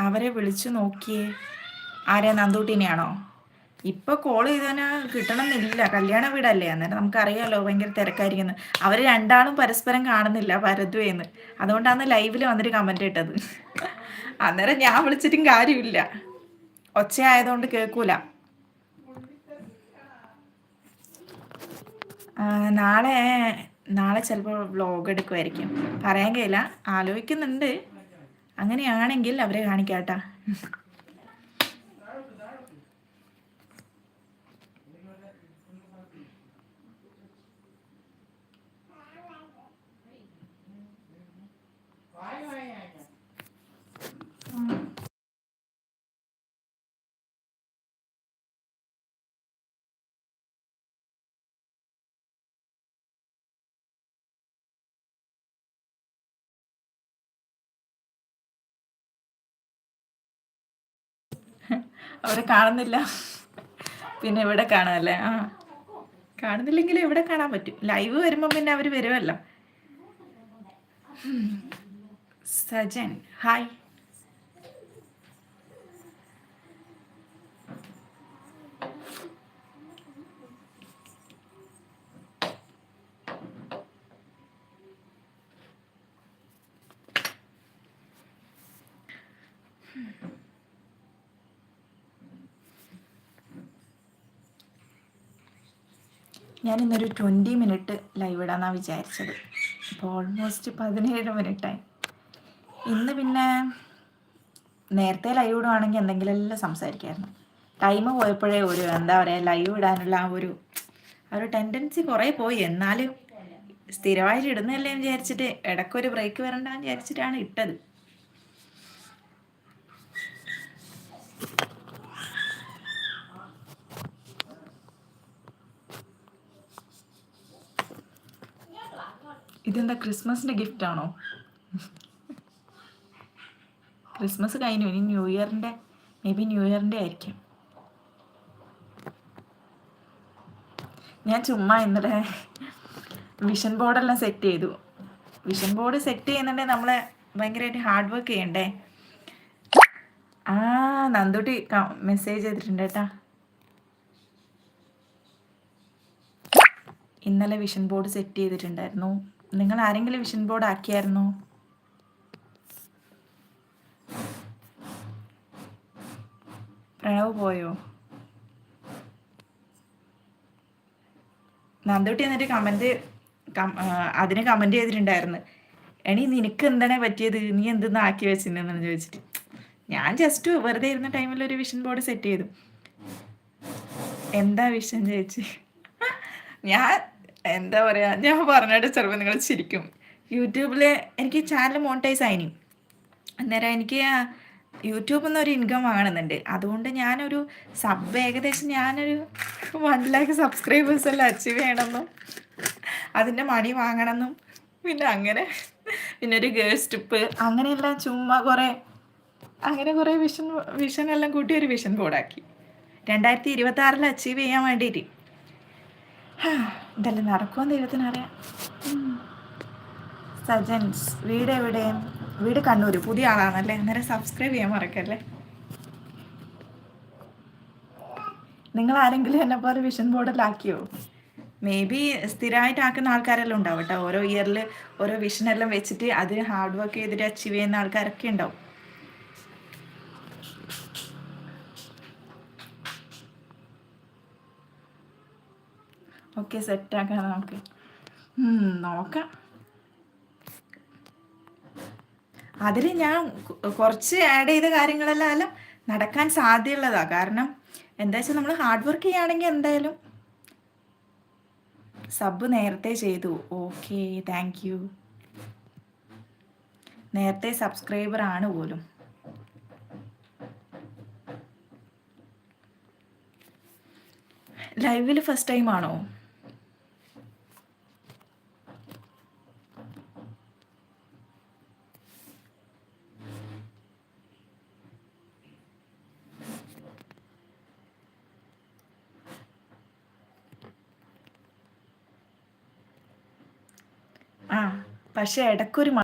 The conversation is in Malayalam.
അവരെ വിളിച്ചു നോക്കിയേ. ആരെ, നന്ദൂട്ടിനെയാണോ? ഇപ്പോൾ കോൾ ചെയ്തതിന് കിട്ടണമെന്നില്ല, കല്യാണ വീടല്ലേ, അന്നേരം നമുക്കറിയാമല്ലോ ഭയങ്കര തിരക്കായിരിക്കുന്നു. അവർ രണ്ടാളും പരസ്പരം കാണുന്നില്ല പരദ്വേന്ന്, അതുകൊണ്ടാണ് ലൈവിൽ വന്നിട്ട് കമൻറ്റ് ഇട്ടത്. അന്നേരം ഞാൻ വിളിച്ചിട്ടും കാര്യമില്ല, ഒച്ചയായതുകൊണ്ട് കേൾക്കൂല. നാളെ നാളെ ചിലപ്പോൾ വ്ലോഗ് എടുക്കുമായിരിക്കും, പറയാൻ കഴിയില്ല, ആലോചിക്കുന്നുണ്ട്. അങ്ങനെയാണെങ്കിൽ അവരെ കാണിക്കാട്ടാ. അവരെ കാണുന്നില്ല, പിന്നെ ഇവിടെ കാണാമല്ലേ? ആ, കാണുന്നില്ലെങ്കിൽ ഇവിടെ കാണാൻ പറ്റും. ലൈവ് വരുമ്പോൾ പിന്നെ അവർ വരുമല്ലോ. സജൻ ഹായ്. ഞാനിന്നൊരു 20 മിനിറ്റ് ലൈവ് ഇടാമെന്നാണ് വിചാരിച്ചത്. ഇപ്പോൾ ഓൾമോസ്റ്റ് 17 മിനിറ്റായി. ഇന്ന് പിന്നെ നേരത്തെ ലൈവ് ഇടുവാണെങ്കിൽ എന്തെങ്കിലുമെല്ലാം സംസാരിക്കായിരുന്നു. ടൈം പോയപ്പോഴേ ഒരു എന്താ പറയുക, ലൈവ് ഇടാനുള്ള ആ ഒരു ടെൻഡൻസി കുറേ പോയി. എന്നാലും സ്ഥിരമായിട്ട് ഇടുന്നതല്ലേ വിചാരിച്ചിട്ട് ഇടയ്ക്കൊരു ബ്രേക്ക് വരണ്ടെന്ന് വിചാരിച്ചിട്ടാണ് ഇട്ടത്. ഇതെന്താ ക്രിസ്മസിൻ്റെ ഗിഫ്റ്റാണോ? ക്രിസ്മസ് കഴിഞ്ഞു, ഇനി ന്യൂ ഇയറിൻ്റെ, മേ ബി ന്യൂ ഇയറിൻ്റെ ആയിരിക്കും. ഞാൻ ചുമ്മാ ഇന്നലെ വിഷൻ ബോർഡെല്ലാം സെറ്റ് ചെയ്തു. വിഷൻ ബോർഡ് സെറ്റ് ചെയ്യുന്നുണ്ടെങ്കിൽ നമ്മൾ ഭയങ്കരമായിട്ട് ഹാർഡ് വർക്ക് ചെയ്യണ്ടേ. ആ, നന്ദൂട്ടി മെസ്സേജ് ചെയ്തിട്ടുണ്ട് കേട്ടാ. ഇന്നലെ വിഷൻ ബോർഡ് സെറ്റ് ചെയ്തിട്ടുണ്ടായിരുന്നു. നിങ്ങൾ ആരെങ്കിലും വിഷൻ ബോർഡ് ആക്കിയായിരുന്നോ? പ്രണവ് പോയോ? നന്ദൂട്ടി എന്നിട്ട് അതിന് കമൻറ്റ് ചെയ്തിട്ടുണ്ടായിരുന്നു, എണീ നിനക്ക് എന്താണ് പറ്റിയത്, നീ എന്തെന്ന് ആക്കി വെച്ചിട്ടുണ്ടെന്ന് ചോദിച്ചിട്ട്. ഞാൻ ജസ്റ്റ് വെറുതെ ഇരുന്ന ടൈമിൽ ഒരു വിഷൻ ബോർഡ് സെറ്റ് ചെയ്തു. എന്താ വിഷൻ ചേച്ചി? ഞാൻ എന്താ പറയുക, ഞാൻ പറഞ്ഞിട്ട് ചിലപ്പോൾ നിങ്ങൾ ചിരിക്കും. യൂട്യൂബിൽ എനിക്ക് ചാനൽ മോണിറ്റൈസ് ആയിനി, അന്നേരം എനിക്ക് യൂട്യൂബിൽ നിന്ന് ഒരു ഇൻകം വാങ്ങുന്നുണ്ട്. അതുകൊണ്ട് ഞാനൊരു ഏകദേശം ഞാനൊരു 1 lakh സബ്സ്ക്രൈബേഴ്സ് എല്ലാം അച്ചീവ് ചെയ്യണമെന്നും അതിൻ്റെ മണി വാങ്ങണമെന്നും പിന്നെ അങ്ങനെ പിന്നെ ഒരു ഗേൾസ് ട്രിപ്പ് അങ്ങനെയെല്ലാം ചുമ്മാ കുറേ വിഷനെല്ലാം കൂട്ടി ഒരു വിഷൻ ബോർഡാക്കി 2026 അച്ചീവ് ചെയ്യാൻ വേണ്ടിയിട്ട്. ഇതെല്ലാം നടക്കുമെന്ന് ദൈവത്തിനറിയാം. സജൻസ് വീട് എവിടെ? വീട് കണ്ണൂർ. പുതിയ ആളാണല്ലേ, അന്നേരം സബ്സ്ക്രൈബ് ചെയ്യാൻ മറക്കല്ലേ. നിങ്ങൾ ആരെങ്കിലും എന്നെ പോലെ വിഷൻ ബോർഡിലാക്കിയോ? മേ ബി സ്ഥിരമായിട്ട് ആക്കുന്ന ആൾക്കാരെല്ലാം ഉണ്ടാവും കേട്ടോ. ഓരോ ഇയറിൽ ഓരോ വിഷനെല്ലാം വെച്ചിട്ട് അതിന് ഹാർഡ് വർക്ക് ചെയ്തിട്ട് അച്ചീവ് ചെയ്യുന്ന ആൾക്കാരൊക്കെ ഉണ്ടാവും. ഓക്കെ, സെറ്റാക്കാം നമുക്ക്. നോക്കാം. അതിൽ ഞാൻ കുറച്ച് ആഡ് ചെയ്ത കാര്യങ്ങളെല്ലാം നടക്കാൻ സാധ്യതയുള്ളതാണ്. കാരണം എന്താ വെച്ചാൽ നമ്മൾ ഹാർഡ് വർക്ക് ചെയ്യുകയാണെങ്കിൽ എന്തായാലും. സബ് നേരത്തെ ചെയ്തു. Okay, thank you. നേരത്തെ സബ്സ്ക്രൈബർ ആണ് പോലും. ലൈവിൽ ഫസ്റ്റ് ടൈം ആണോ? ആ, പക്ഷെ ഇടയ്ക്കൊരു